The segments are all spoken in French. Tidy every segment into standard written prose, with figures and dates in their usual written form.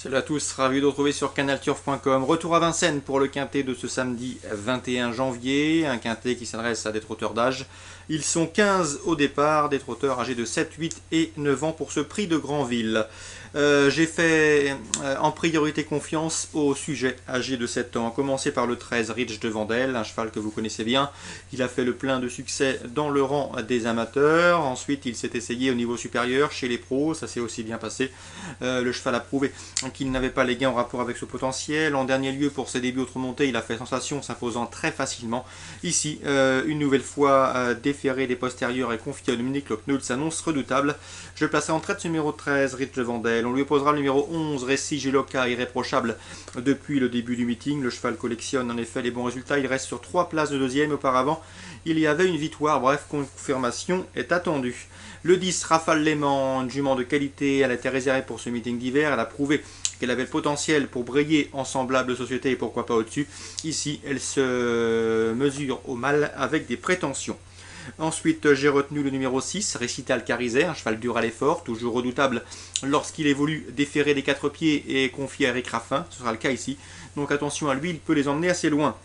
Salut à tous, ravi de vous retrouver sur canalturf.com. Retour à Vincennes pour le quintet de ce samedi 21 janvier, un quintet qui s'adresse à des trotteurs d'âge. Ils sont 15 au départ, des trotteurs âgés de 7, 8 et 9 ans pour ce prix de Granville. J'ai fait en priorité confiance au sujet âgé de 7 ans. Commencer par le 13 Rich de Vandel, un cheval que vous connaissez bien. Il a fait le plein de succès dans le rang des amateurs. Ensuite, il s'est essayé au niveau supérieur chez les pros. Ça s'est aussi bien passé. Le cheval a prouvé qu'il n'avait pas les gains en rapport avec ce potentiel. En dernier lieu, pour ses débuts autre montée, il a fait sensation, s'imposant très facilement. Ici, une nouvelle fois déféré des postérieurs et confié à Dominique Locknold s'annonce redoutable. Je placerai en traite numéro 13 Rich de Vandel. On lui opposera le numéro 11, Récit Geloka, irréprochable depuis le début du meeting. Le cheval collectionne en effet les bons résultats. Il reste sur 3 places de deuxième. Auparavant, il y avait une victoire. Bref, confirmation est attendue. Le 10, Rafale Léman, une jument de qualité. Elle a été réservée pour ce meeting d'hiver. Elle a prouvé qu'elle avait le potentiel pour briller en semblable société et pourquoi pas au-dessus. Ici, elle se mesure au mal avec des prétentions. Ensuite, j'ai retenu le numéro 6, Récital Carizet, un cheval dur à l'effort, toujours redoutable lorsqu'il évolue déféré des 4 pieds et confié à Eric Raffin. Ce sera le cas ici. Donc attention à lui, il peut les emmener assez loin.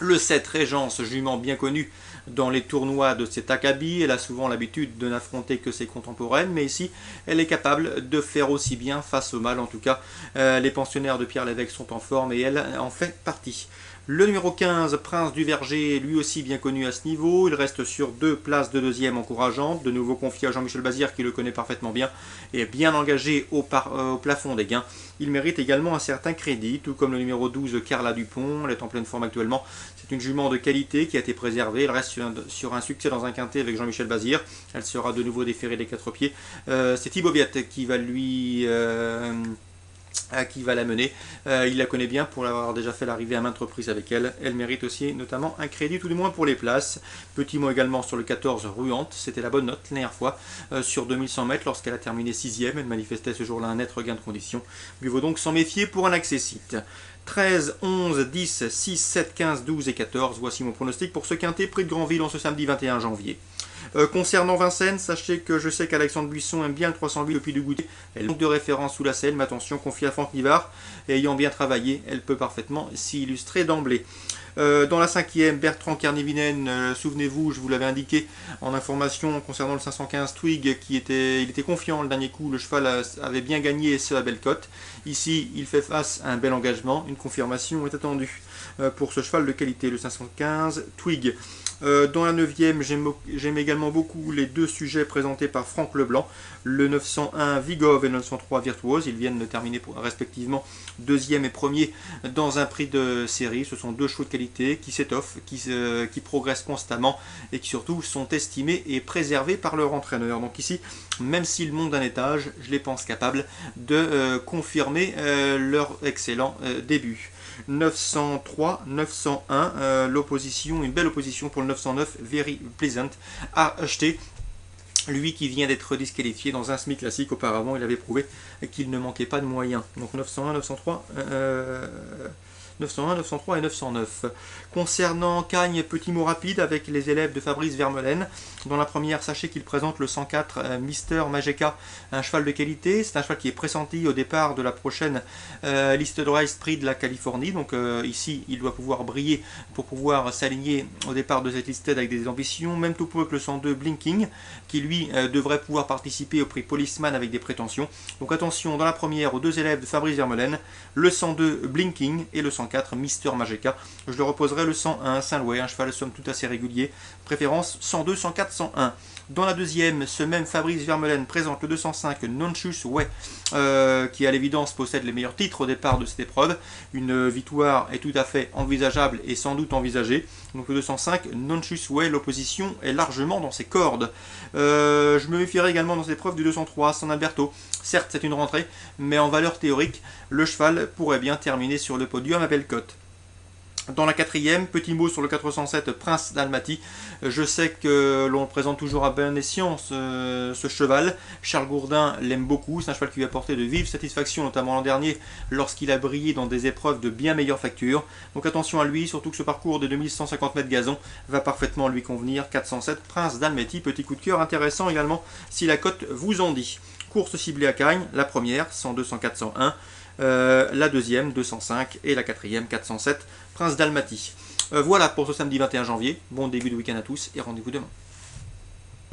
Le 7, Régence, jument bien connu dans les tournois de cet acabit. Elle a souvent l'habitude de n'affronter que ses contemporaines, mais ici, elle est capable de faire aussi bien face au mal. En tout cas, les pensionnaires de Pierre Lévesque sont en forme et elle en fait partie. Le numéro 15, Prince du Verger, lui aussi bien connu à ce niveau. Il reste sur 2 places de deuxième encourageantes. De nouveau confié à Jean-Michel Bazir qui le connaît parfaitement bien et bien engagé au plafond des gains. Il mérite également un certain crédit, tout comme le numéro 12, Carla Dupont. Elle est en pleine forme actuellement. C'est une jument de qualité qui a été préservée. Elle reste sur un succès dans un quintet avec Jean-Michel Bazir. Elle sera de nouveau déférée des 4 pieds. C'est Thibaut Viette qui va lui... qui va la mener. Il la connaît bien pour avoir déjà fait l'arrivée à maintes reprises avec elle. Elle mérite aussi notamment un crédit, tout du moins pour les places. Petit mot également sur le 14 Ruante. C'était la bonne note la dernière fois sur 2100 mètres lorsqu'elle a terminé 6ème. Elle manifestait ce jour-là un net regain de condition. Il vaut donc s'en méfier pour un accessite. 13, 11, 10, 6, 7, 15, 12 et 14. Voici mon pronostic pour ce quintet prix de Granville en ce samedi 21 janvier. Concernant Vincennes, sachez que je sais qu'Alexandre Buisson aime bien le 308 au Puy du Goûter. Elle manque de référence sous la selle, mais attention, confie à Franck Nivard. Et ayant bien travaillé, elle peut parfaitement s'y illustrer d'emblée. Dans la 5e, Bertrand Carnivinen, souvenez-vous, je vous l'avais indiqué en information concernant le 515 Twig, il était confiant le dernier coup, le cheval avait bien gagné et ce à belle cote. Ici, il fait face à un bel engagement, une confirmation est attendue pour ce cheval de qualité, le 515 Twig. Dans la 9e, j'aime également beaucoup les 2 sujets présentés par Franck Leblanc, le 901 Vigov et le 903 Virtuose. Ils viennent de terminer respectivement 2e et 1er dans un prix de série. Ce sont 2 chevaux de qualité qui s'étoffent, qui progressent constamment et qui surtout sont estimés et préservés par leur entraîneur. Donc ici, même s'ils montent d'un étage, je les pense capables de confirmer leur excellent début. 903, 901, l'opposition, une belle opposition pour le 909, Very Pleasant, à acheter. Lui qui vient d'être disqualifié dans un semi classique auparavant, il avait prouvé qu'il ne manquait pas de moyens. Donc 901, 903, 901, 903 et 909. Concernant Cagne, petit mot rapide avec les élèves de Fabrice Vermeulen. Dans la première, sachez qu'il présente le 104 Mister Majeka, un cheval de qualité. C'est un cheval qui est pressenti au départ de la prochaine liste de race prix de la Californie. Donc ici, il doit pouvoir briller pour pouvoir s'aligner au départ de cette liste avec des ambitions. Même tout pour que le 102 Blinking, qui lui devrait pouvoir participer au prix Policeman avec des prétentions. Donc attention, dans la première, aux 2 élèves de Fabrice Vermeulen, le 102 Blinking et le 104 Mister Majeka. Je le reposerai le 101 Saint-Louis, un cheval somme toute assez régulier. Préférence 102, 104, 101. Dans la deuxième, ce même Fabrice Vermeulen présente le 205 Nonchus Way, qui à l'évidence possède les meilleurs titres au départ de cette épreuve. Une victoire est tout à fait envisageable et sans doute envisagée. Donc le 205 Nonchus Way, l'opposition est largement dans ses cordes. Je me méfierai également dans cette épreuve du 203 San Alberto. Certes, c'est une rentrée, mais en valeur théorique, le cheval pourrait bien terminer sur le podium à belle cote. Dans la 4e, petit mot sur le 407 Prince d'Almaty. Je sais que l'on le présente toujours à bon escient ce cheval. Charles Gourdin l'aime beaucoup. C'est un cheval qui lui a apporté de vives satisfactions, notamment l'an dernier, lorsqu'il a brillé dans des épreuves de bien meilleure facture. Donc attention à lui, surtout que ce parcours de 2150 mètres gazon va parfaitement lui convenir. 407 Prince d'Almaty, petit coup de cœur intéressant également si la cote vous en dit. Course ciblée à Cagnes, la première, 102, 104, 101. la deuxième 205 et la quatrième 407 Prince d'Almaty. Voilà pour ce samedi 21 janvier. Bon début de week-end à tous et rendez-vous demain.